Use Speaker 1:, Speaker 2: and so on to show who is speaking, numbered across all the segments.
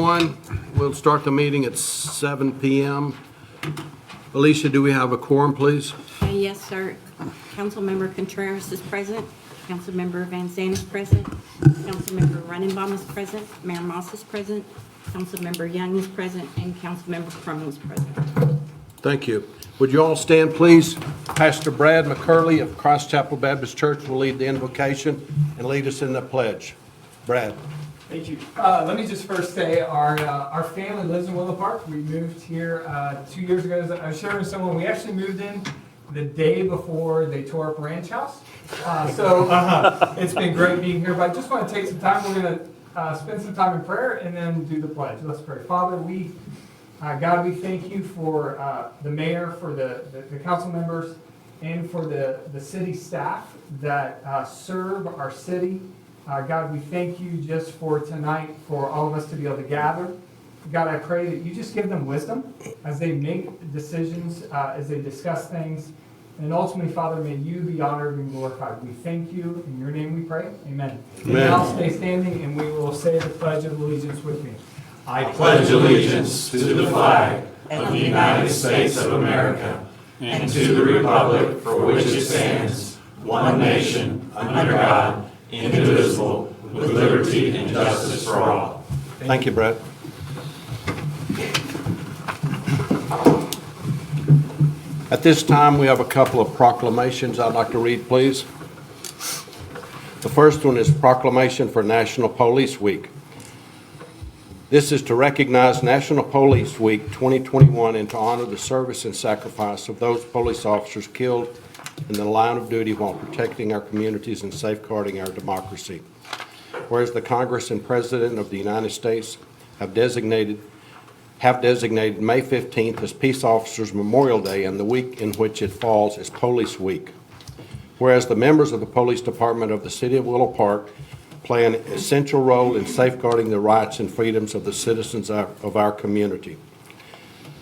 Speaker 1: everyone. We'll start the meeting at 7 p.m. Alicia, do we have a quorum, please?
Speaker 2: Yes, sir. Councilmember Contreras is present. Councilmember Van Zandt is present. Councilmember Runenbaum is present. Mayor Moss is present. Councilmember Young is present. And Councilmember Crum is present.
Speaker 1: Thank you. Would you all stand, please? Pastor Brad McCurley of Christ Chapel Baptist Church will lead the invocation and lead us in the pledge. Brad.
Speaker 3: Thank you. Let me just first say our family lives in Willow Park. We moved here 2 years ago. As I was sharing with someone, we actually moved in the day before they tore up Ranch House. It's been great being here, but I just want to take some time. We're going to spend some time in prayer and then do the pledge. Let's pray. Father, God, we thank you for the mayor, for the council members, and for the city staff that serve our city. God, we thank you just for tonight, for all of us to be able to gather. God, I pray that you just give them wisdom as they make decisions, as they discuss things. And ultimately, Father, may you be honored and glorified. We thank you. In your name we pray. Amen. And now stay standing, and we will say the Pledge of Allegiance with me.
Speaker 4: I pledge allegiance to the flag of the United States of America and to the republic for which it stands, one nation, under God, indivisible, with liberty and justice for all.
Speaker 1: Thank you, Brett. At this time, we have a couple of proclamations I'd like to read, please. The first one is Proclamation for National Police Week. This is to recognize National Police Week 2021 and to honor the service and sacrifice of those police officers killed in the line of duty while protecting our communities and safeguarding our democracy. Whereas the Congress and President of the United States have designated May 15th as Peace Officers Memorial Day and the week in which it falls as Police Week. Whereas the members of the Police Department of the City of Willow Park play an essential role in safeguarding the rights and freedoms of the citizens of our community.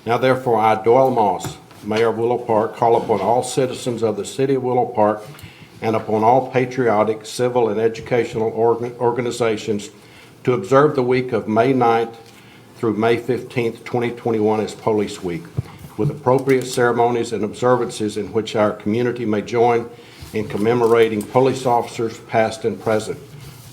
Speaker 1: Now therefore, I, Doyle Moss, Mayor of Willow Park, call upon all citizens of the City of Willow Park and upon all patriotic, civil, and educational organizations to observe the week of May 9th through May 15th, 2021 as Police Week, with appropriate ceremonies and observances in which our community may join in commemorating police officers past and present,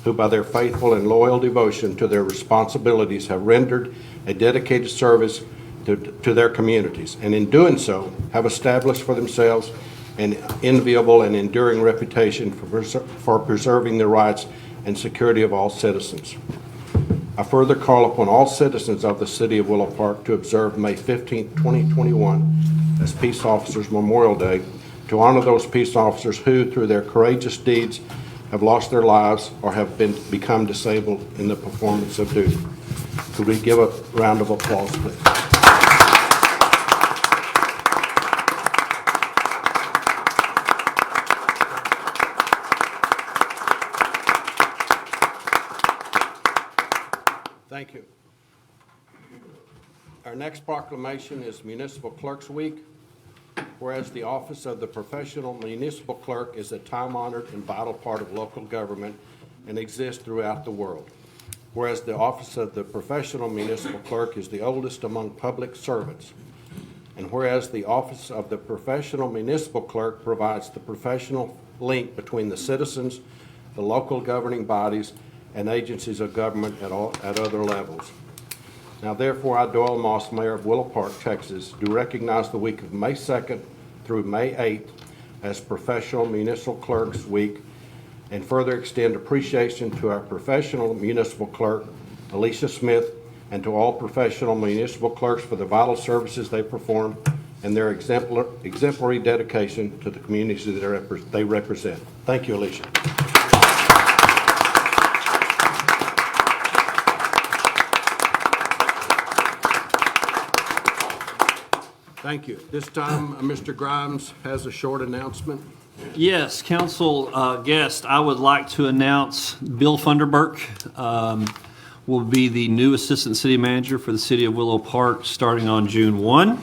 Speaker 1: who by their faithful and loyal devotion to their responsibilities have rendered a dedicated service to their communities, and in doing so have established for themselves an enviable and enduring reputation for preserving the rights and security of all citizens. I further call upon all citizens of the City of Willow Park to observe May 15, 2021 as Peace Officers Memorial Day, to honor those peace officers who, through their courageous deeds, have lost their lives or have become disabled in the performance of duty. Could we give a round of applause, please? Thank you. Our next proclamation is Municipal Clerks Week. Whereas the office of the professional municipal clerk is a time-honored and vital part of local government and exists throughout the world. Whereas the office of the professional municipal clerk is the oldest among public servants. And whereas the office of the professional municipal clerk provides the professional link between the citizens, the local governing bodies, and agencies of government at other levels. Now therefore, I, Doyle Moss, Mayor of Willow Park, Texas, do recognize the week of May 2nd through May 8th as Professional Municipal Clerks Week, and further extend appreciation to our professional municipal clerk, Alicia Smith, and to all professional municipal clerks for the vital services they perform and their exemplary dedication to the communities that they represent. Thank you, Alicia. Thank you. This time, Mr. Grimes has a short announcement.
Speaker 5: Yes, council guest, I would like to announce Bill Funderburk will be the new Assistant City Manager for the City of Willow Park starting on June 1.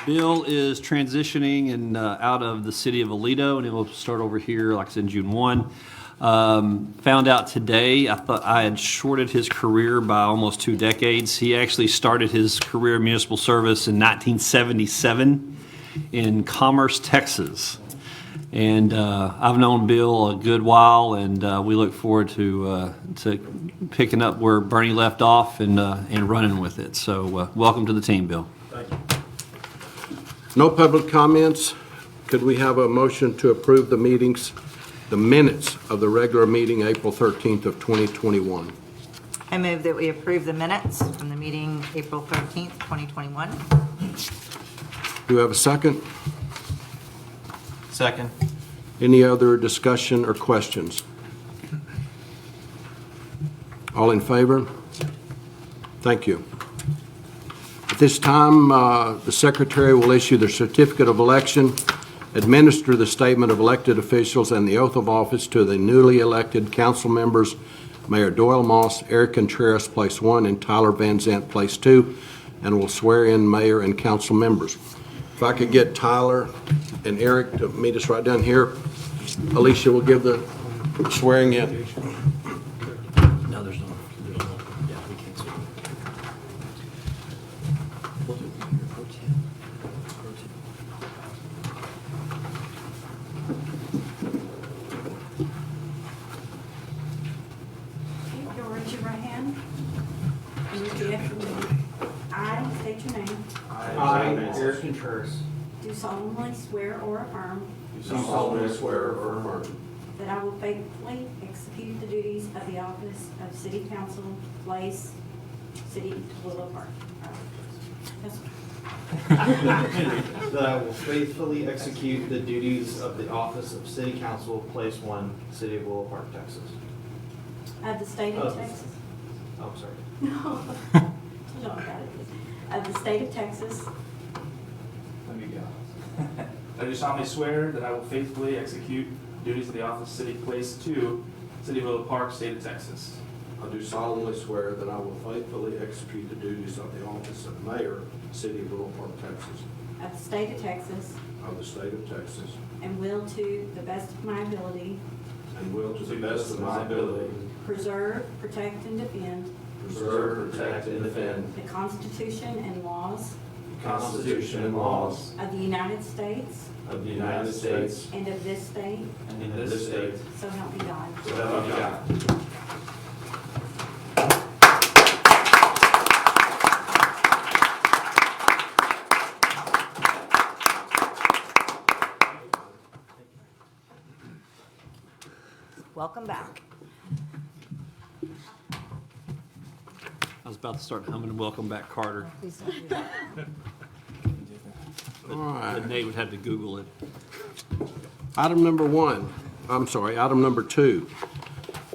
Speaker 5: Bill is transitioning and out of the city of Aledo, and he will start over here, like I said, June 1. Found out today, I thought I had shorted his career by almost 2 decades. He actually started his career in municipal service in 1977 in Commerce, Texas. And I've known Bill a good while, and we look forward to picking up where Bernie left off and running with it. So welcome to the team, Bill.
Speaker 1: No public comments. Could we have a motion to approve the minutes of the regular meeting, April 13th of 2021?
Speaker 6: I move that we approve the minutes from the meeting April 13th, 2021.
Speaker 1: Do we have a second?
Speaker 4: Second.
Speaker 1: Any other discussion or questions? All in favor? Thank you. At this time, the secretary will issue the certificate of election, administer the statement of elected officials and the oath of office to the newly elected council members, Mayor Doyle Moss, Eric Contreras, place 1, and Tyler Van Zant, place 2, and will swear in mayor and council members. If I could get Tyler and Eric to meet us right down here. Alicia will give the swearing in.
Speaker 5: No, there's no. Yeah, we can't swear.
Speaker 2: Okay, you'll raise your right hand and repeat after me. I state your name.
Speaker 7: I, Eric Contreras,
Speaker 2: Do solemnly swear or affirm
Speaker 7: do solemnly swear or affirm
Speaker 2: that I will faithfully execute the duties of the office of City Council, Place, City of Willow Park. Yes,
Speaker 7: that I will faithfully execute the duties of the office of City Council, Place 1, City of Willow Park, Texas.
Speaker 2: of the state of Texas.
Speaker 7: Oh, sorry.
Speaker 2: No. Don't got it. Of the state of Texas,
Speaker 8: Let me go. I do solemnly swear that I will faithfully execute the duties of the office City Place 2, City of Willow Park, State of Texas.
Speaker 1: I do solemnly swear that I will faithfully execute the duties of the office of mayor, City of Willow Park, Texas,
Speaker 2: of the state of Texas,
Speaker 1: of the state of Texas,
Speaker 2: and will to the best of my ability
Speaker 1: and will to the best of my ability
Speaker 2: preserve, protect, and defend
Speaker 1: preserve, protect, and defend
Speaker 2: the Constitution and laws
Speaker 1: the Constitution and laws
Speaker 2: of the United States
Speaker 1: of the United States
Speaker 2: and of this state,
Speaker 1: and in this state,
Speaker 2: so help me God.
Speaker 1: so help me God.
Speaker 6: Welcome back.
Speaker 5: I was about to start humming "Welcome Back, Carter."
Speaker 6: Please don't do that.
Speaker 1: All right.
Speaker 5: But Nate would have to Google it.
Speaker 1: Item number 2,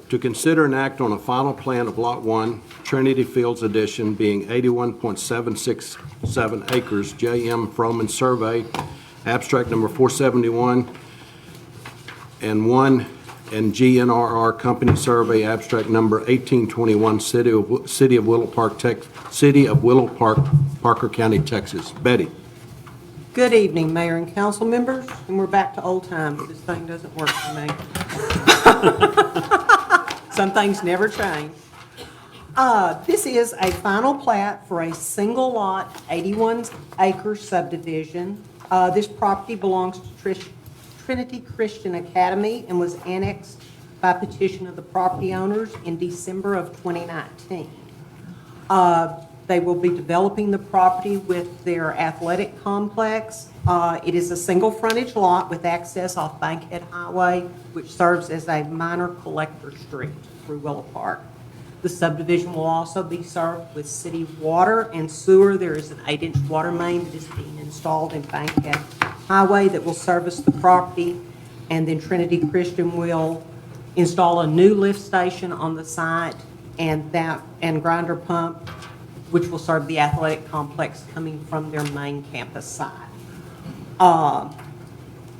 Speaker 1: to consider an act on a final plan of Lot 1, Trinity Fields Edition, being 81.767 acres, J.M. Froman Survey, abstract number 471, and 1, and GNRR Company Survey, abstract number 1821, City of Willow Park, Parker County, Texas. Betty.
Speaker 9: Good evening, Mayor and council members, and we're back to old times. This thing doesn't work for me. Some things never change. This is a final plat for a single lot, 81-acre subdivision. This property belongs to Trinity Christian Academy and was annexed by petition of the property owners in December of 2019. They will be developing the property with their athletic complex. It is a single frontage lot with access off Bankhead Highway, which serves as a minor collector street through Willow Park. The subdivision will also be served with city water and sewer. There is an 8-inch water main that is being installed in Bankhead Highway that will service the property. And then Trinity Christian will install a new lift station on the site and grinder pump, which will serve the athletic complex coming from their main campus site.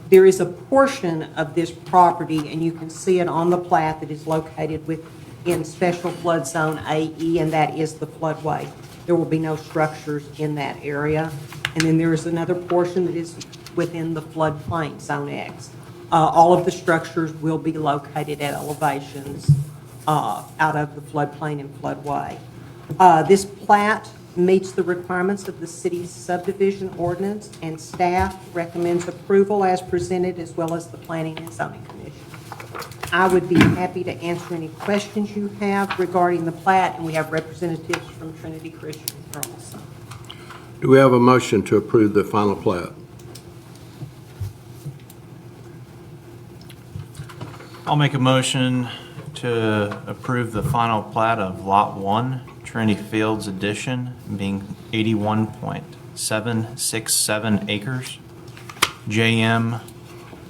Speaker 9: There is a portion of this property, and you can see it on the plat, that is located within Special Flood Zone AE, and that is the floodway. There will be no structures in that area. And then there is another portion that is within the floodplain, Zone X. All of the structures will be located at elevations out of the floodplain and floodway. This plat meets the requirements of the city's subdivision ordinance, and staff recommends approval as presented, as well as the Planning and Zoning Commission. I would be happy to answer any questions you have regarding the plat, and we have representatives from Trinity Christian here also.
Speaker 1: Do we have a motion to approve the final plat?
Speaker 10: I'll make a motion to approve the final plat of Lot 1, Trinity Fields Edition, being 81.767 acres. J.M.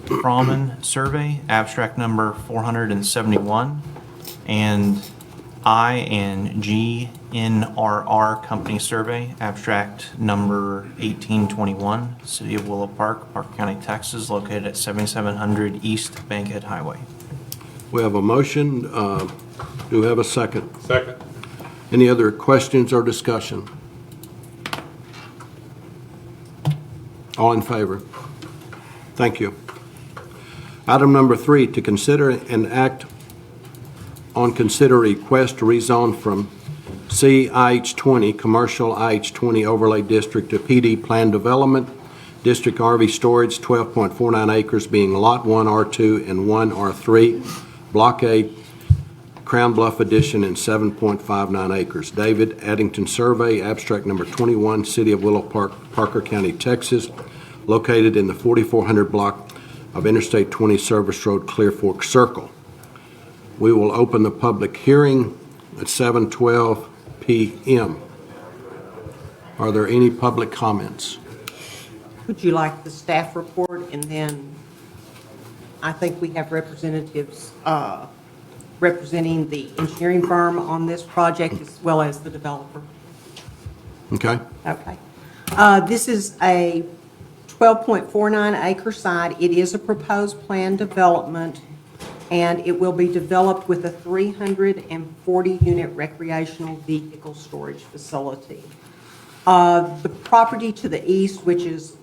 Speaker 10: Froman Survey, abstract number 471, and I&G-NRR Company Survey, abstract number 1821, City of Willow Park, Parker County, Texas, located at 7700 East Bankhead Highway.
Speaker 1: We have a motion. Do we have a second?
Speaker 4: Second.
Speaker 1: Any other questions or discussion? All in favor? Thank you. Item number 3, to consider and act on consider request to rezone from CIH20, Commercial IH20 Overlay District to PD Plan Development, District RV Storage, 12.49 acres, being Lot 1 R2 and 1 R3, Block A, Crown Bluff Edition, and 7.59 acres. David Addington Survey, abstract number 21, City of Willow Park, Parker County, Texas, located in the 4400 block of Interstate 20 Service Road, Clear Fork Circle. We will open the public hearing at 7:12 p.m. Are there any public comments?
Speaker 9: Would you like the staff report? And then I think we have representatives representing the engineering firm on this project, as well as the developer.
Speaker 1: Okay.
Speaker 9: Okay. This is a 12.49 acre site. It is a proposed plan development, and it will be developed with a 340 unit recreational vehicle storage facility. The property to the east, which is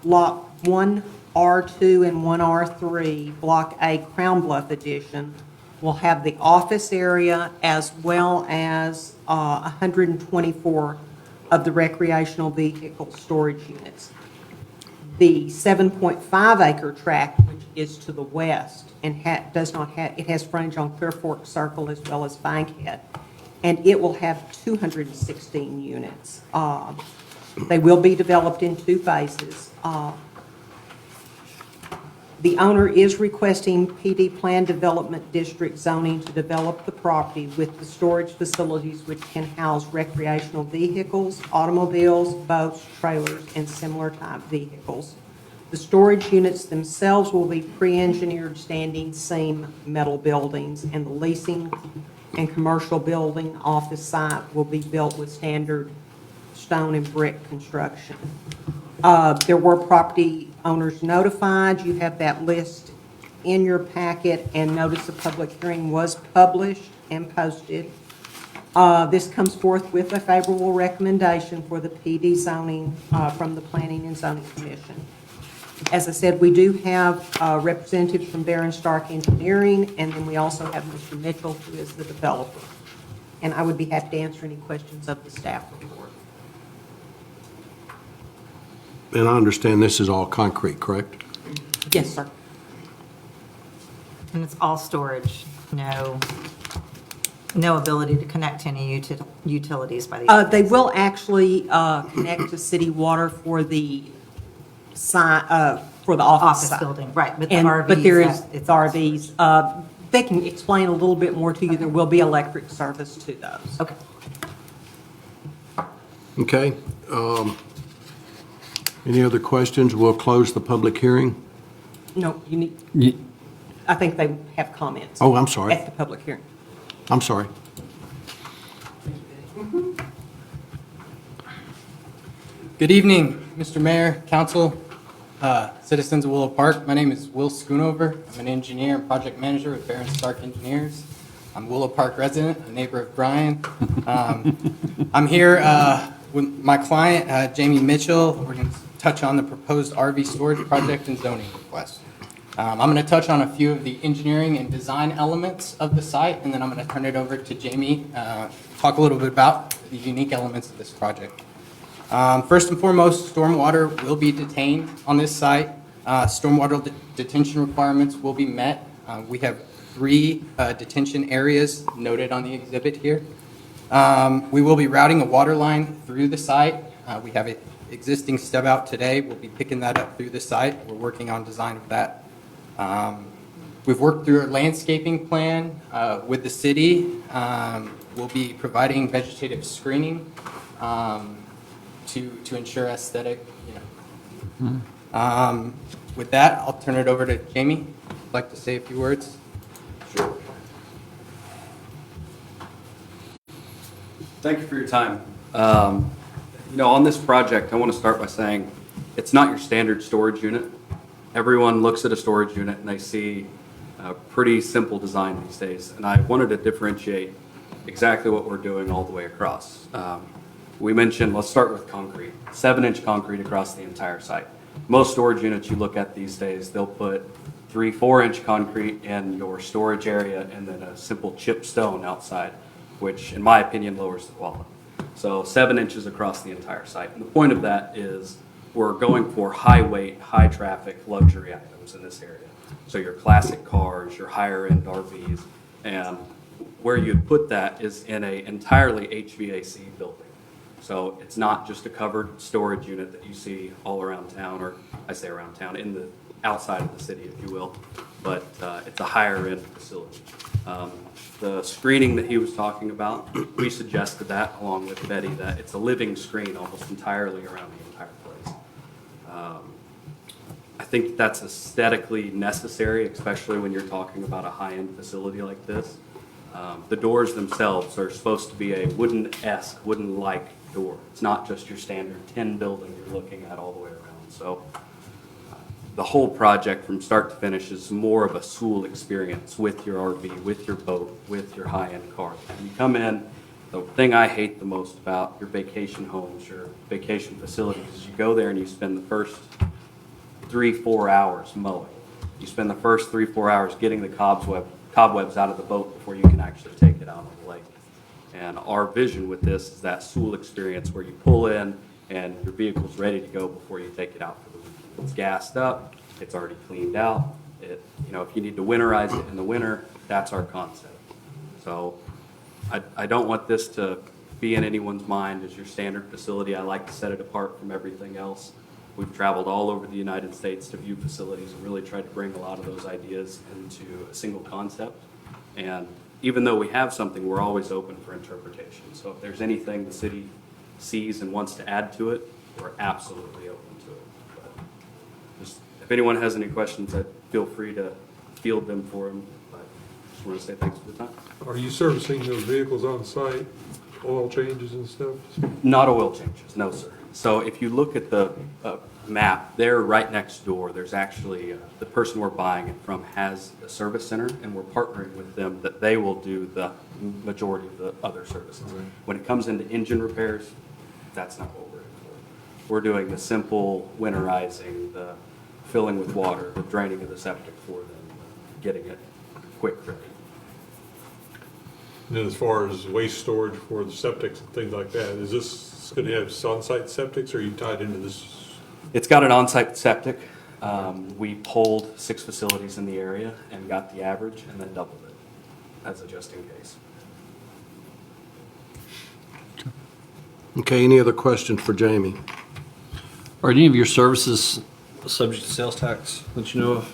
Speaker 9: Lot 1 R2 and 1 R3, Block A, Crown Bluff Edition, will have the office area as well as 124 of the recreational vehicle storage units. The 7.5 acre tract, which is to the west and it has frontage on Clear Fork Circle as well as Bankhead, and it will have 216 units. They will be developed in 2 phases. The owner is requesting PD Plan Development District zoning to develop the property with the storage facilities which can house recreational vehicles, automobiles, boats, trailers, and similar type vehicles. The storage units themselves will be pre-engineered standing seam metal buildings, and the leasing and commercial building office site will be built with standard stone and brick construction. There were property owners notified. You have that list in your packet, and notice of public hearing was published and posted. This comes forth with a favorable recommendation for the PD zoning from the Planning and Zoning Commission. As I said, we do have representatives from Barron Stark Engineering, and then we also have Mr. Mitchell, who is the developer. And I would be happy to answer any questions of the staff report.
Speaker 1: And I understand this is all concrete, correct?
Speaker 9: Yes, sir.
Speaker 6: And it's all storage, no ability to connect to any utilities by these.
Speaker 9: They will actually connect to city water for the office
Speaker 6: Office
Speaker 9: side.
Speaker 6: building, right, but the
Speaker 9: And-
Speaker 6: RVs.
Speaker 9: But there is,
Speaker 6: it's
Speaker 9: it's RVs. They can explain a little bit more to you. There will be electric service to those.
Speaker 6: Okay.
Speaker 1: Okay. Any other questions? We'll close the public hearing.
Speaker 9: No, you need, I think they have comments.
Speaker 1: Oh, I'm sorry.
Speaker 9: At the public hearing.
Speaker 1: I'm sorry.
Speaker 11: Good evening, Mr. Mayor, Council, citizens of Willow Park. My name is Will Schoonover. I'm an engineer and project manager with Barron Stark Engineers. I'm a Willow Park resident, a neighbor of Brian. I'm here with my client, Jamie Mitchell. We're going to touch on the proposed RV storage project and zoning request. I'm going to touch on a few of the engineering and design elements of the site, and then I'm going to turn it over to Jamie, talk a little bit about the unique elements of this project. First and foremost, stormwater will be detained on this site. Stormwater detention requirements will be met. We have 3 detention areas noted on the exhibit here. We will be routing a water line through the site. We have an existing stub out today. We'll be picking that up through the site. We're working on design of that. We've worked through a landscaping plan with the city. We'll be providing vegetative screening to ensure aesthetic, with that, I'll turn it over to Jamie. I'd like to say a few words.
Speaker 12: Sure. Thank you for your time. On this project, I want to start by saying it's not your standard storage unit. Everyone looks at a storage unit and they see a pretty simple design these days. And I wanted to differentiate exactly what we're doing all the way across. We mentioned, let's start with concrete, 7-inch concrete across the entire site. Most storage units you look at these days, they'll put 3-4-inch concrete in your storage area and then a simple chip stone outside, which in my opinion lowers the quality. So 7 inches across the entire site. And the point of that is we're going for high weight, high traffic luxury items in this area. So your classic cars, your higher end RVs, and where you'd put that is in an entirely HVAC building. So it's not just a covered storage unit that you see all around town, or I say around town, in the outside of the city, if you will, but it's a higher end facility. The screening that he was talking about, we suggested that along with Betty, that it's a living screen almost entirely around the entire place. I think that's aesthetically necessary, especially when you're talking about a high-end facility like this. The doors themselves are supposed to be a wooden-esque, wooden-like door. It's not just your standard tin building you're looking at all the way around. So the whole project from start to finish is more of a Sewell experience with your RV, with your boat, with your high-end car. When you come in, the thing I hate the most about your vacation homes, your vacation facilities, is you go there and you spend the first 3-4 hours mowing. You spend the first 3-4 hours getting the cobwebs out of the boat before you can actually take it out on the lake. And our vision with this is that Sewell experience where you pull in and your vehicle's ready to go before you take it out for the weekend. It's gassed up, it's already cleaned out. If you need to winterize it in the winter, that's our concept. So I don't want this to be in anyone's mind as your standard facility. I like to set it apart from everything else. We've traveled all over the United States to view facilities and really tried to bring a lot of those ideas into a single concept. And even though we have something, we're always open for interpretation. So if there's anything the city sees and wants to add to it, we're absolutely open to it. But just, if anyone has any questions, I'd feel free to field them for them. But I just want to say thanks for the time.
Speaker 13: Are you servicing those vehicles on site, oil changes and stuff?
Speaker 12: Not oil changes, no, sir. So if you look at the map, there right next door, there's actually, the person we're buying it from has a service center, and we're partnering with them that they will do the majority of the other services.
Speaker 13: Right.
Speaker 12: When it comes into engine repairs, that's not what we're doing. We're doing the simple winterizing, the filling with water, the draining of the septic for them, getting it quick ready.
Speaker 13: And then as far as waste storage for the septics and things like that, is this going to have on-site septics, or are you tied into this?
Speaker 12: It's got an on-site septic. We polled 6 facilities in the area and got the average and then doubled it as a just in case.
Speaker 1: Okay, any other questions for Jamie?
Speaker 5: Are any of your services subject to sales tax that you know of?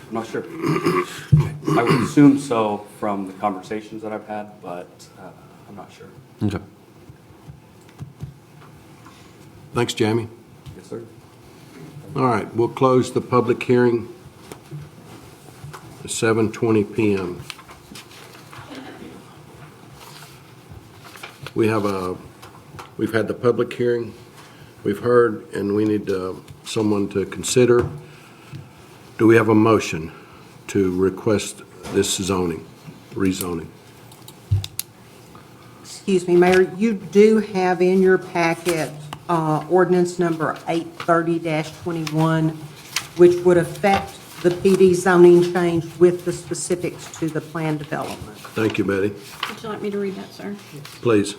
Speaker 12: I'm not sure. I would assume so from the conversations that I've had, but I'm not sure.
Speaker 5: Okay.
Speaker 1: Thanks, Jamie.
Speaker 12: Yes, sir.
Speaker 1: All right, we'll close the public hearing at 7:20 p.m. We've had the public hearing, we've heard, and we need someone to consider. Do we have a motion to request this rezoning?
Speaker 9: Excuse me, Mayor, you do have in your packet ordinance number 830-21, which would affect the PD zoning change with the specifics to the plan development.
Speaker 1: Thank you, Betty.
Speaker 2: Would you like me to read that, sir?
Speaker 1: Please.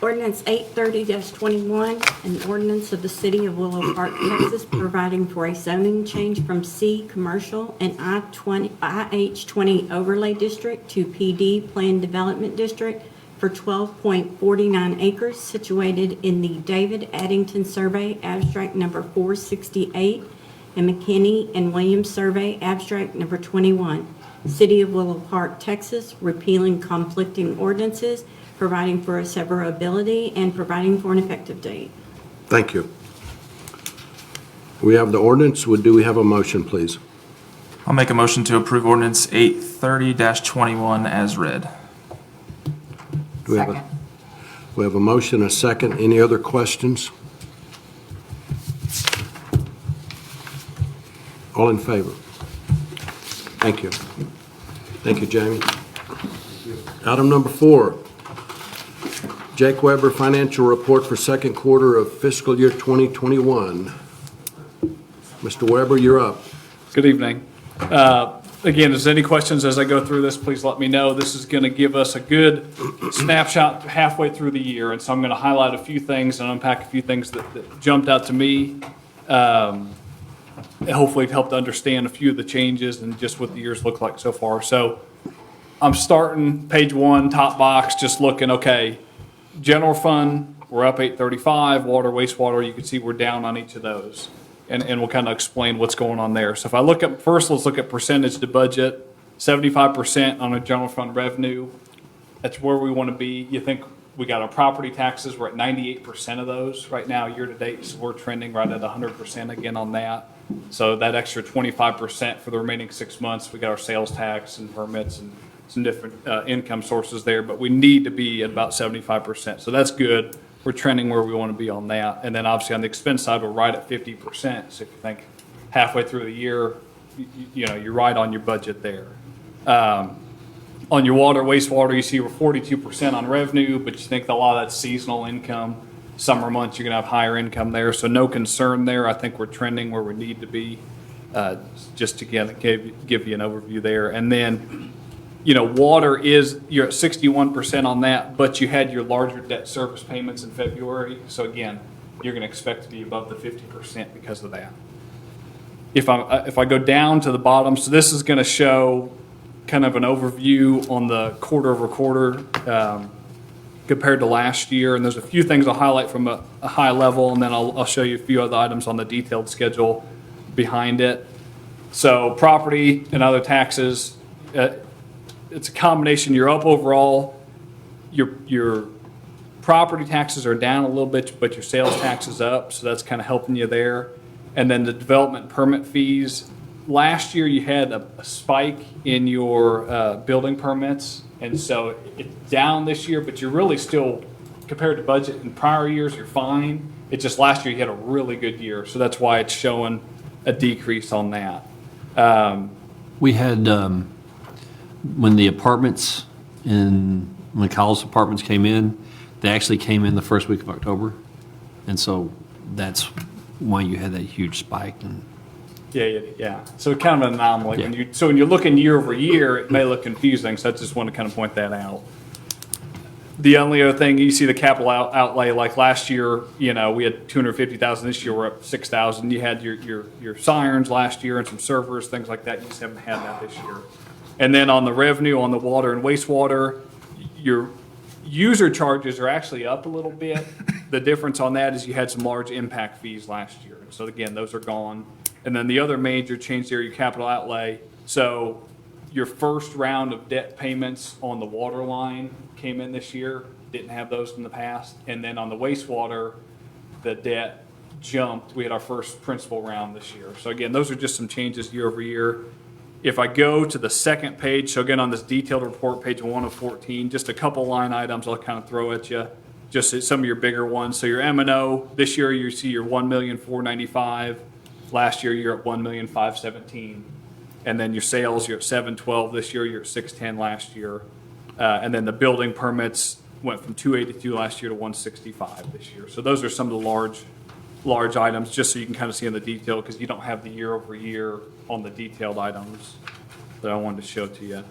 Speaker 2: Ordinance 830-21, an ordinance of the City of Willow Park, Texas, providing for a zoning change from C Commercial and IH20 Overlay District to PD Planned Development District for 12.49 acres situated in the David Addington Survey, Abstract Number 468, and McKinney and Williams Survey, Abstract Number 21, City of Willow Park, Texas, repealing conflicting ordinances, providing for a severability, and providing for an effective date.
Speaker 1: Thank you. We have the ordinance. Do we have a motion, please?
Speaker 8: I'll make a motion to approve ordinance 830-21 as read.
Speaker 1: Do we have a- We have a motion, a second. Any other questions? All in favor? Thank you. Thank you, Jamie. Item number 4, Jake Weber Financial Report for second quarter of fiscal year 2021. Mr. Weber, you're up.
Speaker 14: Good evening. Again, if there's any questions as I go through this, please let me know. This is going to give us a good snapshot halfway through the year, and so I'm going to highlight a few things and unpack a few things that jumped out to me. Hopefully it helped understand a few of the changes and just what the years look like so far. So I'm starting page 1, top box, just looking, okay, general fund, we're up 835, water, wastewater, you can see we're down on each of those. And we'll kind of explain what's going on there. So if I look at, first, let's look at percentage to budget, 75% on a general fund revenue. That's where we want to be. You think we got our property taxes, we're at 98% of those right now, year to date, so we're trending right at 100% again on that. So that extra 25% for the remaining 6 months, we got our sales tax and permits and some different income sources there, but we need to be at about 75%. So that's good. We're trending where we want to be on that. And then obviously on the expense side, we're right at 50%. So if you think halfway through the year, you know, you're right on your budget there. On your water, wastewater, you see we're 42% on revenue, but you think a lot of that's seasonal income. Summer months, you're going to have higher income there. So no concern there. I think we're trending where we need to be, just to give you an overview there. And then, you know, water is, you're at 61% on that, but you had your larger debt service payments in February. So again, you're going to expect to be above the 50% because of that. If I go down to the bottom, so this is going to show kind of an overview on the quarter over quarter compared to last year. And there's a few things I'll highlight from a high level, and then I'll show you a few other items on the detailed schedule behind it. So property and other taxes, it's a combination. You're up overall. Your property taxes are down a little bit, but your sales tax is up, so that's kind of helping you there. And then the development permit fees. Last year you had a spike in your building permits, and so it's down this year, but you're really still, compared to budget in prior years, you're fine. It's just last year you had a really good year, so that's why it's showing a decrease on that.
Speaker 5: We had, when the apartments when Kyle's apartments came in, they actually came in the first week of October. And so that's why you had that huge spike. And
Speaker 14: Yeah. So kind of an anomaly.
Speaker 5: Yeah.
Speaker 14: When you're looking year over year, it may look confusing, so I just want to kind of point that out. The only other thing, you see the capital outlay, like last year, you know, we had 250,000. This year we're up 6,000. You had your sirens last year and some servers, things like that. You just haven't had that this year. And then on the revenue, on the water and wastewater, your user charges are actually up a little bit. The difference on that is you had some large impact fees last year. So again, those are gone. And then the other major change there, your capital outlay. So your first round of debt payments on the water line came in this year. Didn't have those in the past. And then on the wastewater, the debt jumped. We had our first principal round this year. So again, those are just some changes year over year. If I go to the second page, so again on this detailed report, page 1 of 14, just a couple line items I'll kind of throw at you, just some of your bigger ones. So your M&O, this year you see your $1,495,000. Last year you're at $1,517,000. And then your sales, you're at $712,000 this year, you're at $610,000 last year. And then the building permits went from $282,000 last year to $165,000 this year. So those are some of the large large items, just so you can kind of see in the detail, because you don't have the year over year on the detailed items that I wanted to show to you.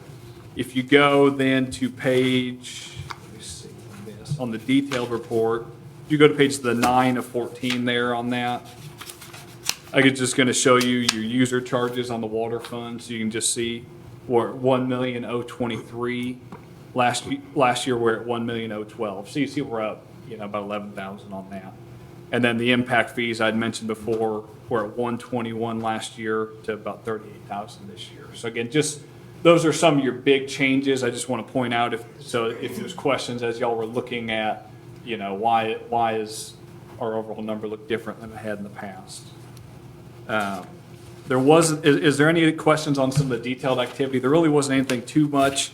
Speaker 14: If you go then to page, let me see this, on the detailed report, if you go to page the 9 of 14 there on that, I could just going to show you your user charges on the water fund, so you can just see we're at 1,023,000. Last year we're at 1,012,000. So you see we're up, about 11,000 on that. And then the impact fees I'd mentioned before, we're at 121 last year to about 38,000 this year. So again, just those are some of your big changes. I just want to point out if there's questions as y'all were looking at, why is our overall number look different than it had in the past. Is there any questions on some of the detailed activity? There really wasn't anything too much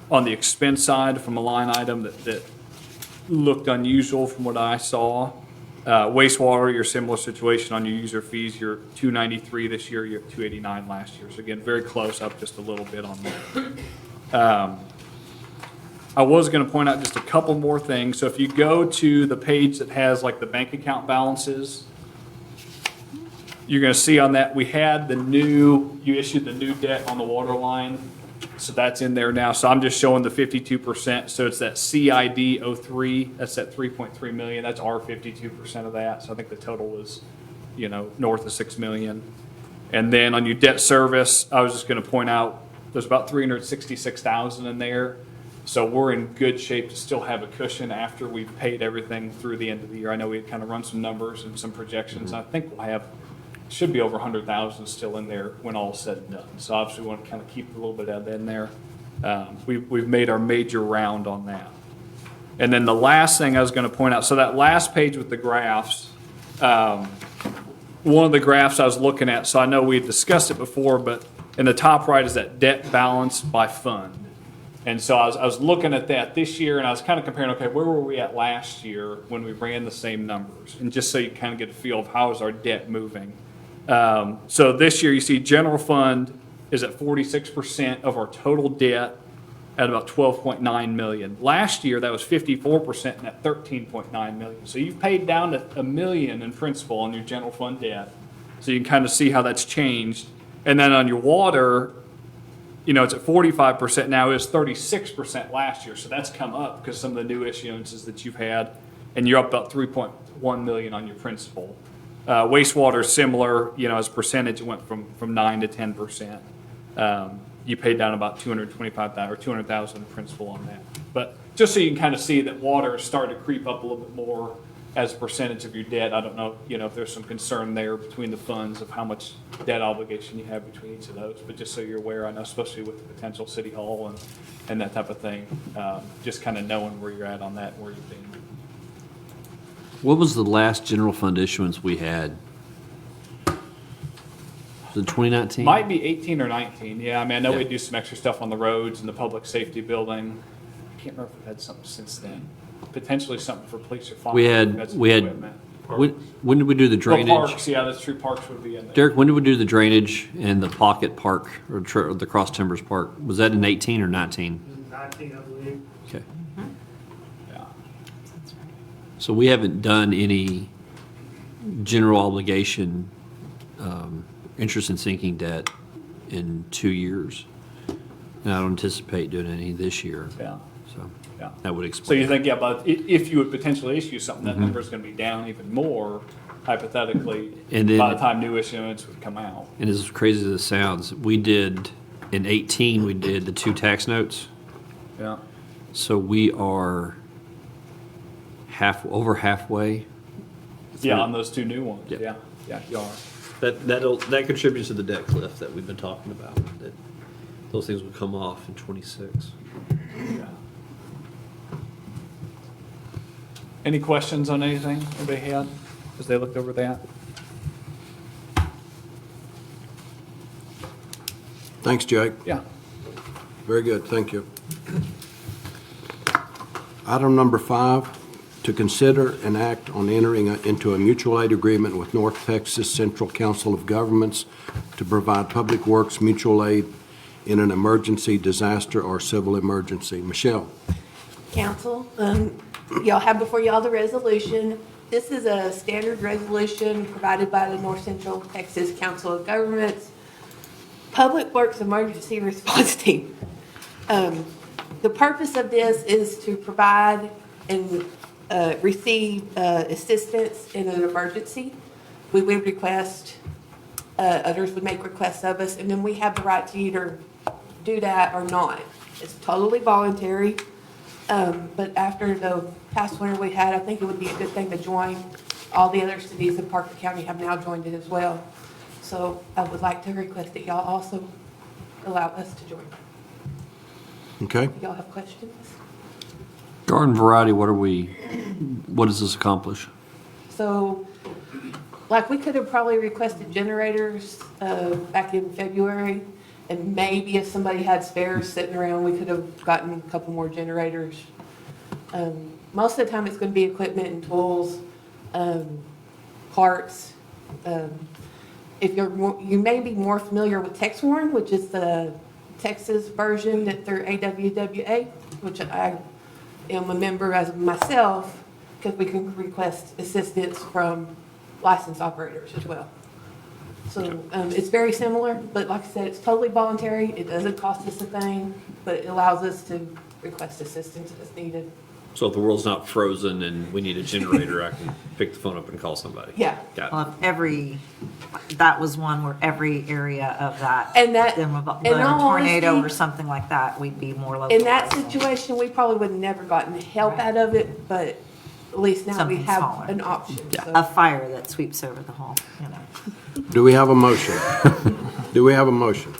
Speaker 14: on the expense side from a line item that looked unusual from what I saw. Wastewater, your similar situation on your user fees. You're 293 this year, you're 289 last year. So again, very close, up just a little bit on that. I was going to point out just a couple more things. So if you go to the page that has like the bank account balances, you're going to see on that you issued the new debt on the water line. So that's in there now. So I'm just showing the 52%. So it's that CID 03. That's that 3.3 million. That's our 52% of that. So I think the total was, north of 6 million. And then on your debt service, I was just going to point out there's about 366,000 in there. So we're in good shape to still have a cushion after we've paid everything through the end of the year. I know we had kind of run some numbers and some projections. I think we'll should be over 100,000 still in there when all is said and done. So obviously we want to kind of keep a little bit of that in there. We've made our major round on that. And then the last thing I was going to point out, so that last page with the graphs, one of the graphs I was looking at, so I know we had discussed it before, but in the top right is that debt balance by fund. And so I was looking at that this year, and I was kind of comparing, okay, where were we at last year when we ran the same numbers? And just so you kind of get a feel of how is our debt moving. So this year you see general fund is at 46% of our total debt at about 12.9 million. Last year that was 54% and at 13.9 million. So you've paid down to $1 million in principal on your general fund debt. So you can kind of see how that's changed. And then on your water, it's at 45% now. It was 36% last year. So that's come up because some of the new issuances that you've had, and you're up about 3.1 million on your principal. Wastewater is similar, as a percentage, it went from 9 to 10%. You paid down about 225,000 or 200,000 in principal on that. But just so you can kind of see that water is starting to creep up a little bit more as a percentage of your debt. I don't know, if there's some concern there between the funds of how much debt obligation you have between each of those. But just so you're aware, I know especially with the potential city hall and that type of thing, just kind of knowing where you're at on that and where you've been.
Speaker 5: What was the last general fund issuance we had? Was it 2019?
Speaker 14: Might be 18 or 19. Yeah, I know we do some extra stuff on the roads and the public safety building. I can't remember if we've had something since then. Potentially something for police or fire.
Speaker 5: We had. When did we do the drainage?
Speaker 14: Well, parks, yeah, that's true. Parks would be in there.
Speaker 5: Derek, when did we do the drainage in the Pocket Park or the Cross Timbers Park? Was that in 18 or 19?
Speaker 15: 19, I believe.
Speaker 5: Okay. So we haven't done any general obligation interest and sinking debt in 2 years. And I don't anticipate doing any this year.
Speaker 14: Yeah.
Speaker 5: So
Speaker 14: yeah.
Speaker 5: That would explain.
Speaker 14: So you think, but if you would potentially issue something, that number is going to be down even more, hypothetically,
Speaker 5: and then,
Speaker 14: by the time new issuance would come out.
Speaker 5: And as crazy as it sounds, we did, in 18, we did the 2 tax notes.
Speaker 14: Yeah.
Speaker 5: So we are over halfway.
Speaker 14: Yeah, on those 2 new ones.
Speaker 5: Yeah,
Speaker 14: you are.
Speaker 5: That contributes to the debt cliff that we've been talking about. That those things will come off in 26.
Speaker 14: Yeah. Any questions on anything they had as they looked over that?
Speaker 1: Thanks, Jake.
Speaker 14: Yeah.
Speaker 1: Very good, thank you. Item number 5, to consider and act on entering into a mutual aid agreement with North Texas Central Council of Governments to provide public works mutual aid in an emergency, disaster, or civil emergency. Michelle.
Speaker 16: Council, y'all have before y'all the resolution
Speaker 15: This is a standard resolution provided by the North Central Texas Council of Governments Public Works Emergency Response Team. The purpose of this is to provide and receive assistance in an emergency. We would request, others would make requests of us, and then we have the right to either do that or not. It's totally voluntary. But after the past winter we had, I think it would be a good thing to join. All the other cities in Parker County have now joined it as well. So I would like to request that y'all also allow us to join.
Speaker 1: Okay.
Speaker 15: Y'all have questions?
Speaker 5: Garden variety, what does this accomplish?
Speaker 15: So, like, we could have probably requested generators back in February, and maybe if somebody had spares sitting around, we could have gotten a couple more generators. Most of the time, it's going to be equipment and tools, parts. If you may be more familiar with TexWarn, which is the Texas version that they're AWWA, which I am a member as myself, because we can request assistance from licensed operators as well. So it's very similar, but like I said, it's totally voluntary. It doesn't cost us a thing, but it allows us to request assistance as needed.
Speaker 5: So if the world's not frozen and we need a generator, I can pick the phone up and call somebody.
Speaker 15: Yeah.
Speaker 5: Got
Speaker 6: Well, that was one where every area of that.
Speaker 15: And that,
Speaker 6: then
Speaker 15: in
Speaker 6: a
Speaker 15: all
Speaker 6: tornado
Speaker 15: honesty,
Speaker 6: or something like that, we'd be more local.
Speaker 15: in that situation, we probably would have never gotten help out of it, but at least now we
Speaker 6: Something
Speaker 15: have
Speaker 6: smaller.
Speaker 15: an option. So.
Speaker 6: A fire that sweeps over the whole, you know.
Speaker 1: Do we have a motion? Do we have a motion?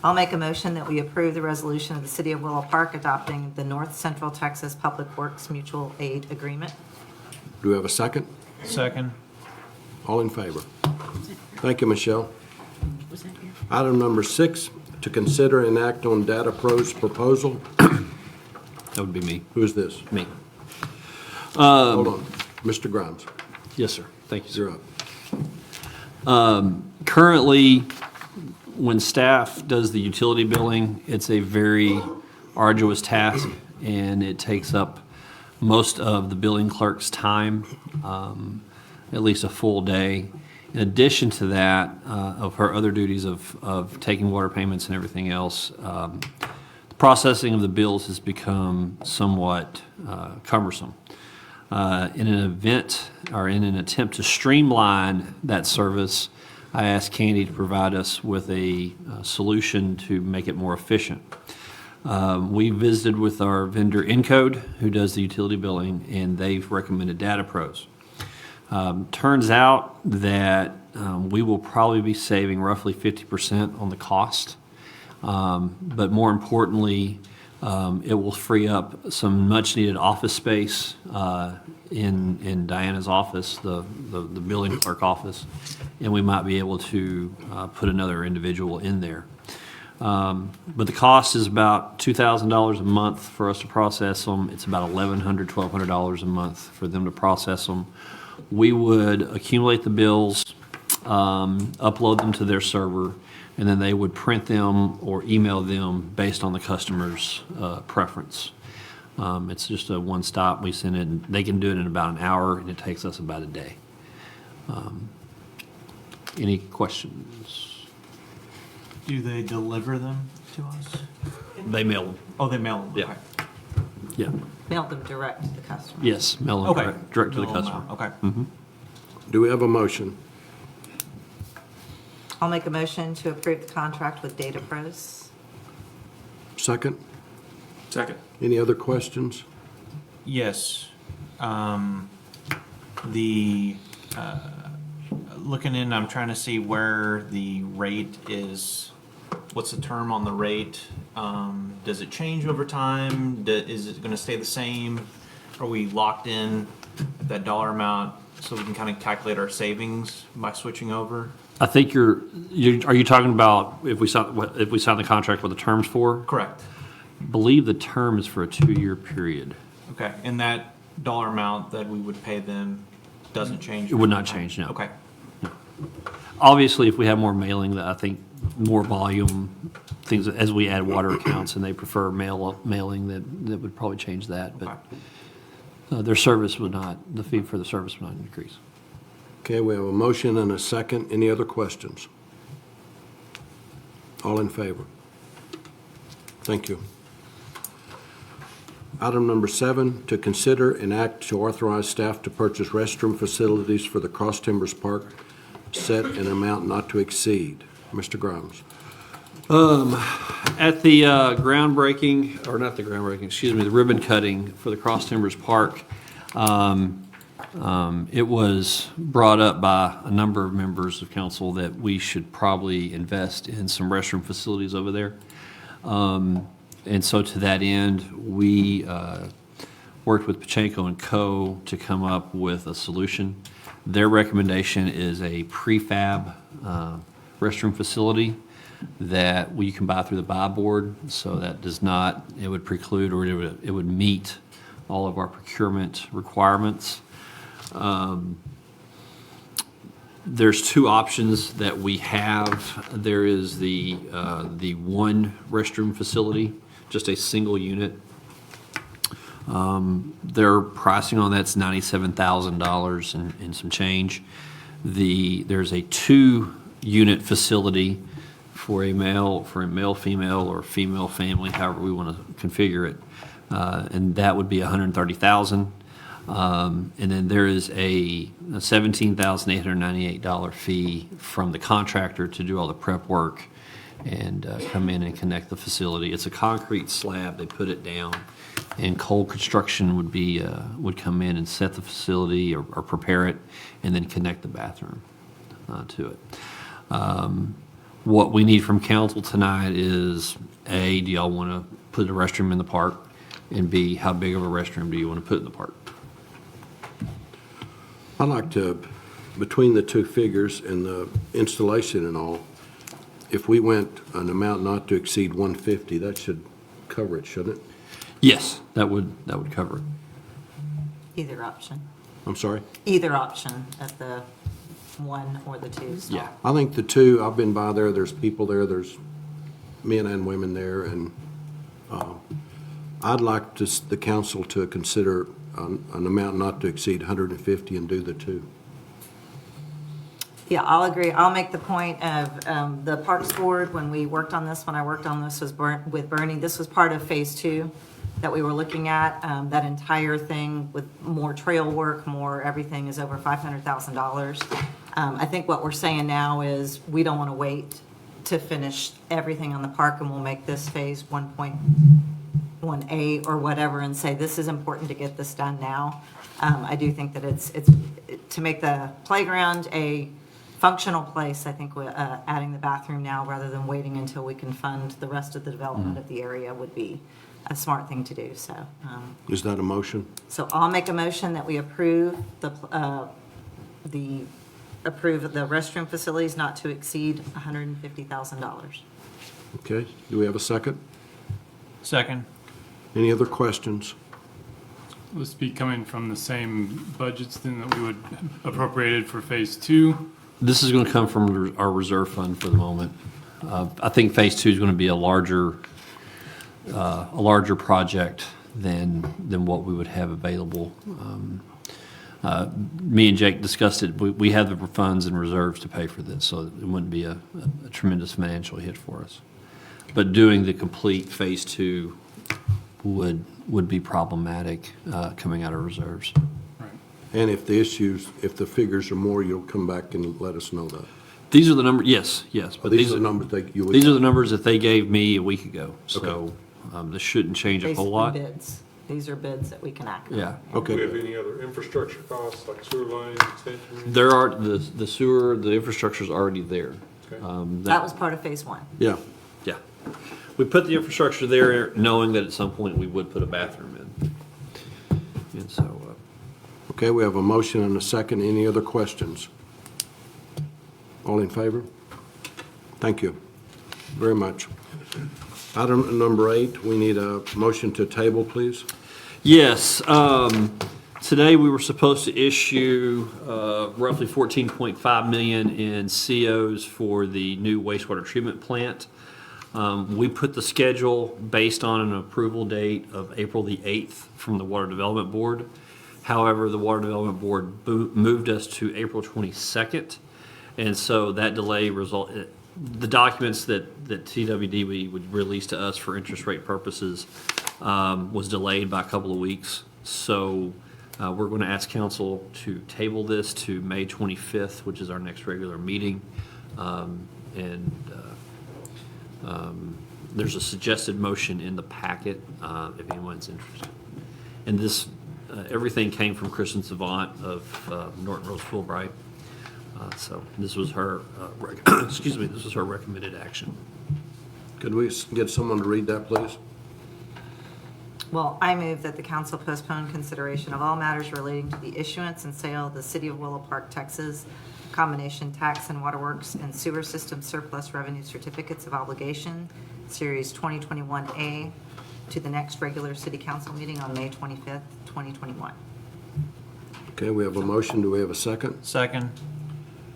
Speaker 6: I'll make a motion that we approve the resolution of the City of Willow Park adopting the North Central Texas Public Works Mutual Aid Agreement.
Speaker 1: Do we have a second?
Speaker 10: Second.
Speaker 1: All in favor? Thank you, Michelle.
Speaker 2: Was that your?
Speaker 1: Item number 6, to consider and act on Data Pro's proposal.
Speaker 5: That would be me.
Speaker 1: Who is this?
Speaker 5: Me.
Speaker 1: Hold on. Mr. Grimes,
Speaker 5: Yes, sir. Thank you, sir.
Speaker 1: you're up.
Speaker 5: Currently, when staff does the utility billing, it's a very arduous task, and it takes up most of the billing clerk's time, at least a full day. In addition to that, of her other duties of taking water payments and everything else, the processing of the bills has become somewhat cumbersome. In an event or in an attempt to streamline that service, I asked Candy to provide us with a solution to make it more efficient. We visited with our vendor Encode, who does the utility billing, and they've recommended Data Pros. Turns out that we will probably be saving roughly 50% on the cost, but more importantly, it will free up some much-needed office space in Diana's office, the billing clerk office, and we might be able to put another individual in there. But the cost is about $2,000 a month for us to process them. It's about $1,100, $1,200 a month for them to process them. We would accumulate the bills, upload them to their server, and then they would print them or email them based on the customer's preference. It's just a one-stop. We send it, and they can do it in about an hour, and it takes us about a day. Any questions?
Speaker 10: Do they deliver them to us?
Speaker 5: They mail them.
Speaker 10: Oh, they mail them?
Speaker 5: Yeah.
Speaker 10: Okay.
Speaker 5: Yeah.
Speaker 6: Mail them direct to the customer.
Speaker 5: Yes, mail them
Speaker 10: Okay.
Speaker 5: direct to the
Speaker 10: Mail them
Speaker 5: customer.
Speaker 10: out. Okay.
Speaker 1: Do we have a motion?
Speaker 6: I'll make a motion to approve the contract with Data Pros.
Speaker 1: Second?
Speaker 8: Second.
Speaker 1: Any other questions?
Speaker 10: Yes. Looking in, I'm trying to see where the rate is. What's the term on the rate? Does it change over time? Is it going to stay the same? Are we locked in at that dollar amount so we can kind of calculate our savings by switching over?
Speaker 5: I think are you talking about if we sign the contract, what the term's for?
Speaker 10: Correct.
Speaker 5: I believe the term is for a 2-year period.
Speaker 10: Okay, and that dollar amount that we would pay them doesn't change?
Speaker 5: It would not change, no.
Speaker 10: Okay.
Speaker 5: Obviously, if we have more mailing, that I think more volume, things as we add water accounts and they prefer mailing, that would probably change that. But their service would not, the fee for the service would not increase.
Speaker 1: Okay, we have a motion and a second. Any other questions? All in favor? Thank you. Item number 7, to consider and act to authorize staff to purchase restroom facilities for the Cross Timbers Park, set an amount not to exceed. Mr. Grimes.
Speaker 5: At the groundbreaking, or not the groundbreaking, excuse me, the ribbon cutting for the Cross Timbers Park, it was brought up by a number of members of council that we should probably invest in some restroom facilities over there. And so to that end, we worked with Pachenko and Co. to come up with a solution. Their recommendation is a prefab restroom facility that you can buy through the buy board, so that does not, it would preclude, or it would meet all of our procurement requirements. There's 2 options that we have. There is the one restroom facility, just a single unit. Their pricing on that's $97,000 and some change. There's a 2-unit facility for a male, female, or female family, however we want to configure it, and that would be $130,000. And then there is a $17,898 fee from the contractor to do all the prep work and come in and connect the facility. It's a concrete slab, they put it down, and Cole Construction would come in and set the facility or prepare it, and then connect the bathroom to it. What we need from council tonight is, A, do y'all want to put a restroom in the park? And B, how big of a restroom do you want to put in the park?
Speaker 1: I'd like to, between the 2 figures and the installation and all, if we went an amount not to exceed $150, that should cover it, shouldn't it?
Speaker 5: Yes, that would cover it.
Speaker 6: Either option.
Speaker 1: I'm sorry?
Speaker 6: Either option at the 1 or the 2 stall.
Speaker 5: Yeah.
Speaker 1: I think the 2, I've been by there, there's people there, there's men and women there, and I'd like the council to consider an amount not to exceed $150 and do the 2.
Speaker 6: Yeah, I'll agree. I'll make the point of the Parks Board, when I worked on this was with Bernie, this was part of Phase 2 that we were looking at. That entire thing with more trail work, more everything is over $500,000. I think what we're saying now is we don't want to wait to finish everything on the park, and we'll make this Phase 1.1A or whatever and say this is important to get this done now. I do think that it's to make the playground a functional place. I think adding the bathroom now rather than waiting until we can fund the rest of the development of the area would be a smart thing to do. So,
Speaker 1: Is that a motion?
Speaker 6: so I'll make a motion that we approve the restroom facilities not to exceed $150,000.
Speaker 1: Okay, do we have a second?
Speaker 10: Second.
Speaker 1: Any other questions?
Speaker 16: Will this be coming from the same budgets then that we would appropriated for Phase 2?
Speaker 5: This is going to come from our reserve fund for the moment. I think Phase 2 is going to be a larger project than what we would have available. Me and Jake discussed it. We have the funds and reserves to pay for this, so it wouldn't be a tremendous financial hit for us. But doing the complete Phase 2 would be problematic coming out of reserves.
Speaker 1: And if the figures are more, you'll come back and let us know that.
Speaker 5: These are the numbers, yes. But
Speaker 1: These are the numbers that you would.
Speaker 5: These are the numbers that they gave me a week ago, so this shouldn't change a whole lot.
Speaker 6: Basically bids. These are bids that we can act on.
Speaker 5: Yeah.
Speaker 13: Do we have any other infrastructure costs, like sewer lines, extensions?
Speaker 5: There are, the sewer, the infrastructure's already there.
Speaker 13: Okay.
Speaker 6: That was part of Phase 1.
Speaker 1: Yeah.
Speaker 5: Yeah. We put the infrastructure there knowing that at some point we would put a bathroom in. And so.
Speaker 1: Okay, we have a motion and a second. Any other questions? All in favor? Thank you very much. Item number 8, we need a motion to table, please.
Speaker 5: Yes. Today we were supposed to issue roughly $14.5 million in COs for the new wastewater treatment plant. We put the schedule based on an approval date of April the 8th from the Water Development Board. However, the Water Development Board moved us to April 22nd, and so that delay the documents that TWD would release to us for interest rate purposes was delayed by a couple of weeks. So we're going to ask council to table this to May 25th, which is our next regular meeting. There's a suggested motion in the packet if anyone's interested. And this, everything came from Kristen Savant of Norton Rose Fulbright. So this was her, excuse me, this was her recommended action.
Speaker 1: Could we get someone to read that, please?
Speaker 6: Well, I move that the council postpone consideration of all matters relating to the issuance and sale of the City of Willow Park, Texas combination tax and waterworks and sewer system surplus revenue certificates of obligation, Series 2021A, to the next regular city council meeting on May 25th, 2021.
Speaker 1: Okay, we have a motion. Do we have a second?
Speaker 10: Second.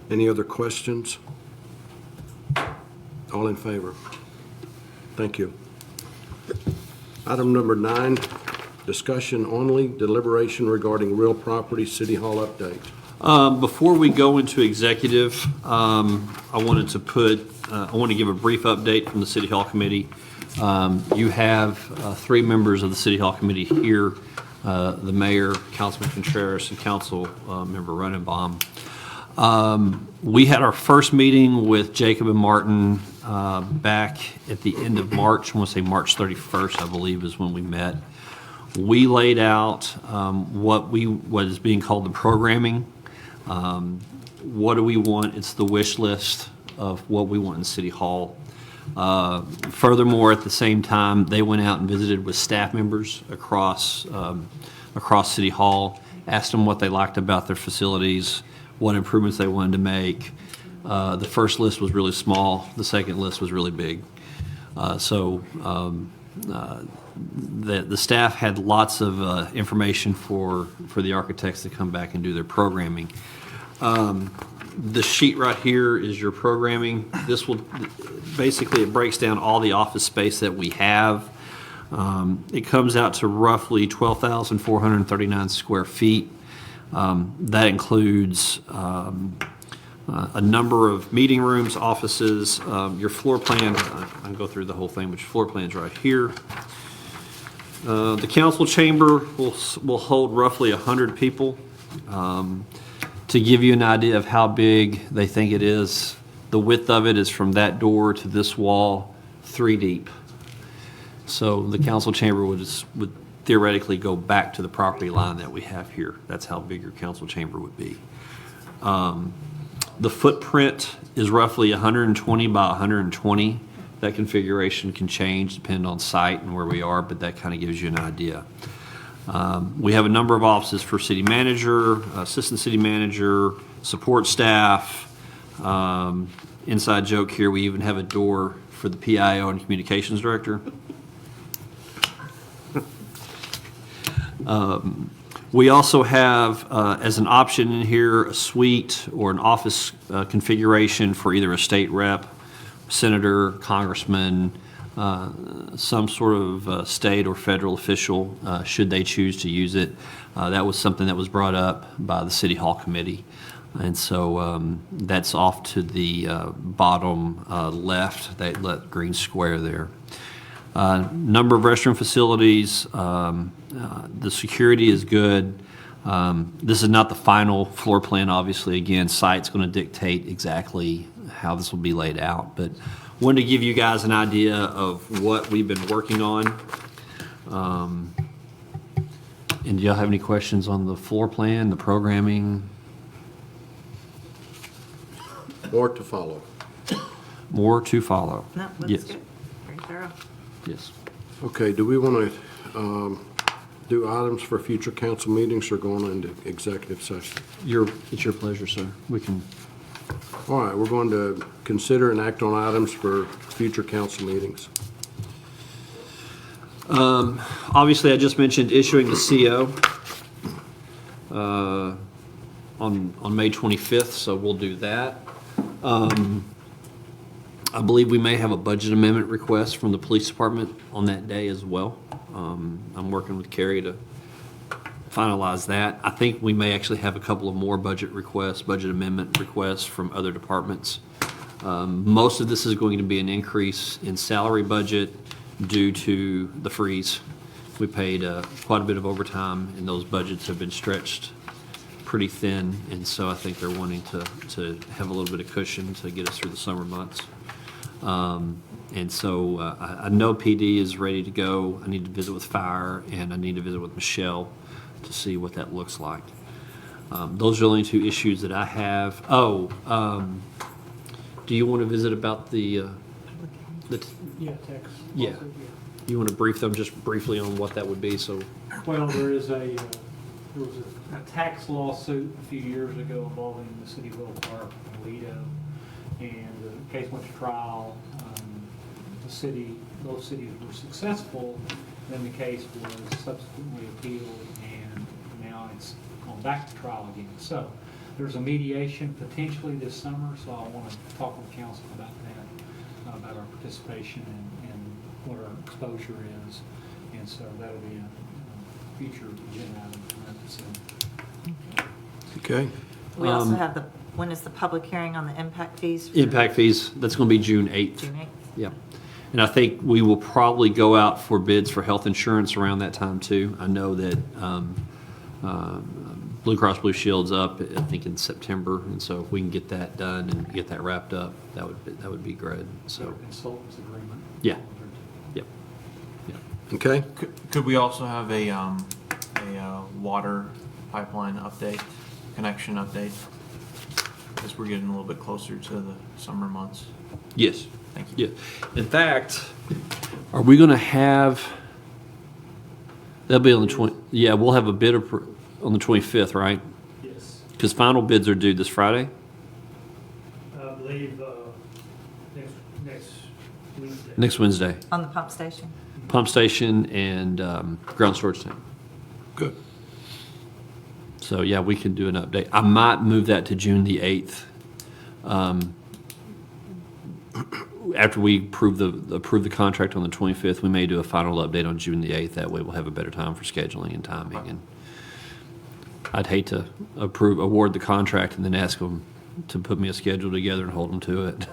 Speaker 1: Any other questions? All in favor? Thank you. Item number 9, discussion only, deliberation regarding real property, City Hall update.
Speaker 5: Before we go into executive, I want to give a brief update from the City Hall Committee. You have 3 members of the City Hall Committee here, the mayor, Councilman Contreras, and Council Member Runenbaum. We had our first meeting with Jacob and Martin back at the end of March. I want to say March 31st, I believe, is when we met. We laid out what is being called the programming. What do we want? It's the wish list of what we want in City Hall. Furthermore, at the same time, they went out and visited with staff members across City Hall, asked them what they liked about their facilities, what improvements they wanted to make. The first list was really small. The second list was really big. The staff had lots of information for the architects to come back and do their programming. The sheet right here is your programming. This will basically, it breaks down all the office space that we have. It comes out to roughly 12,439 square feet. That includes a number of meeting rooms, offices, your floor plan. I can go through the whole thing, but your floor plan's right here. The council chamber will hold roughly 100 people. To give you an idea of how big they think it is, the width of it is from that door to this wall, 3 deep. So the council chamber would theoretically go back to the property line that we have here. That's how big your council chamber would be. The footprint is roughly 120 by 120. That configuration can change depending on site and where we are, but that kind of gives you an idea. We have a number of offices for city manager, assistant city manager, support staff. Inside joke here, we even have a door for the PIO and communications director. We also have, as an option in here, a suite or an office configuration for either a state rep, senator, congressman, some sort of state or federal official, should they choose to use it. That was something that was brought up by the City Hall Committee. And so that's off to the bottom left, that green square there. Number of restroom facilities, the security is good. This is not the final floor plan, obviously. Again, site's going to dictate exactly how this will be laid out, but wanted to give you guys an idea of what we've been working on. And do y'all have any questions on the floor plan, the programming?
Speaker 1: More to follow.
Speaker 5: More to follow.
Speaker 6: No, that's
Speaker 5: Yes.
Speaker 6: good. Very thorough.
Speaker 5: Yes.
Speaker 1: Okay, do we want to do items for future council meetings or going into executive session?
Speaker 5: It's your pleasure, sir. We can.
Speaker 1: All right, we're going to consider and act on items for future council meetings.
Speaker 5: Obviously, I just mentioned issuing the CO on May 25th, so we'll do that. I believe we may have a budget amendment request from the police department on that day as well. I'm working with Carrie to finalize that. I think we may actually have a couple of more budget requests, budget amendment requests from other departments. Most of this is going to be an increase in salary budget due to the freeze. We paid quite a bit of overtime, and those budgets have been stretched pretty thin, and so I think they're wanting to have a little bit of cushion to get us through the summer months. And so I know PD is ready to go. I need to visit with fire, and I need to visit with Michelle to see what that looks like. Those are the only two issues that I have. Do you want to visit about the
Speaker 17: Yeah, tax.
Speaker 5: yeah. You want to brief them just briefly on what that would be, so.
Speaker 17: Well, there was a tax lawsuit a few years ago involving the city of Willow Park and Lido, and the case went to trial. Both cities were successful, then the case was subsequently appealed, and now it's gone back to trial again. So there's a mediation potentially this summer, so I want to talk with council about that, about our participation and what our exposure is. And so that'll be a future agenda item for that.
Speaker 1: Okay.
Speaker 6: We also have when is the public hearing on the impact fees?
Speaker 5: Impact fees, that's going to be June 8th.
Speaker 6: June 8th?
Speaker 5: Yeah. And I think we will probably go out for bids for health insurance around that time too. I know that Blue Cross Blue Shield's up, I think in September, and so if we can get that done and get that wrapped up, that would be great. So
Speaker 17: Consultants agreement.
Speaker 5: yeah, yep, yeah.
Speaker 1: Okay.
Speaker 10: Could we also have a water pipeline update, connection update? Because we're getting a little bit closer to the summer months.
Speaker 5: Yes.
Speaker 10: Thank you.
Speaker 5: Yeah. In fact, are we going to have? That'll be on the 20. Yeah, we'll have a bid on the 25th, right?
Speaker 17: Yes.
Speaker 5: Because final bids are due this Friday.
Speaker 17: I believe next Wednesday.
Speaker 5: Next Wednesday.
Speaker 6: On the pump station?
Speaker 5: Pump station and ground storage tank.
Speaker 1: Good.
Speaker 5: So yeah, we can do an update. I might move that to June the 8th. After we approve the contract on the 25th, we may do a final update on June the 8th. That way we'll have a better time for scheduling and timing. And I'd hate to award the contract and then ask them to put me a schedule together and hold them to it.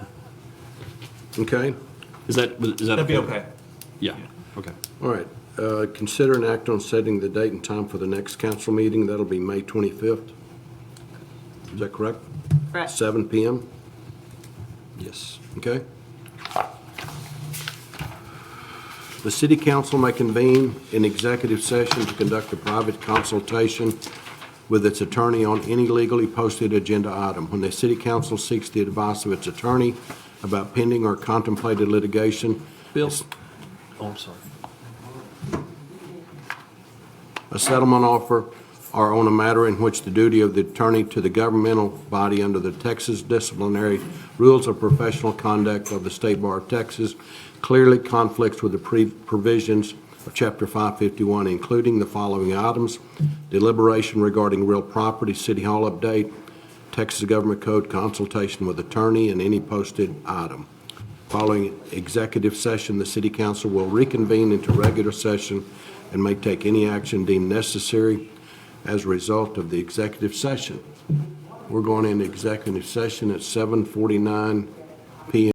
Speaker 1: Okay.
Speaker 5: Is that
Speaker 10: That'd be okay.
Speaker 5: Yeah. Okay.
Speaker 1: All right. Consider an act on setting the date and time for the next council meeting. That'll be May 25th. Is that correct?
Speaker 6: Correct.
Speaker 1: 7 p.m.?
Speaker 5: Yes.
Speaker 1: Okay. The city council may convene in executive session to conduct a private consultation with its attorney on any legally posted agenda item. When the city council seeks the advice of its attorney about pending or contemplated litigation,
Speaker 5: Bill? Oh, I'm sorry.
Speaker 1: a settlement offer, or on a matter in which the duty of the attorney to the governmental body under the Texas Disciplinary Rules of Professional Conduct of the State Bar of Texas clearly conflicts with the provisions of Chapter 551, including the following items: deliberation regarding real property, City Hall update, Texas Government Code consultation with attorney, and any posted item. Following executive session, the city council will reconvene into regular session and may take any action deemed necessary as a result of the executive session. We're going into executive session at 7:49 p.m.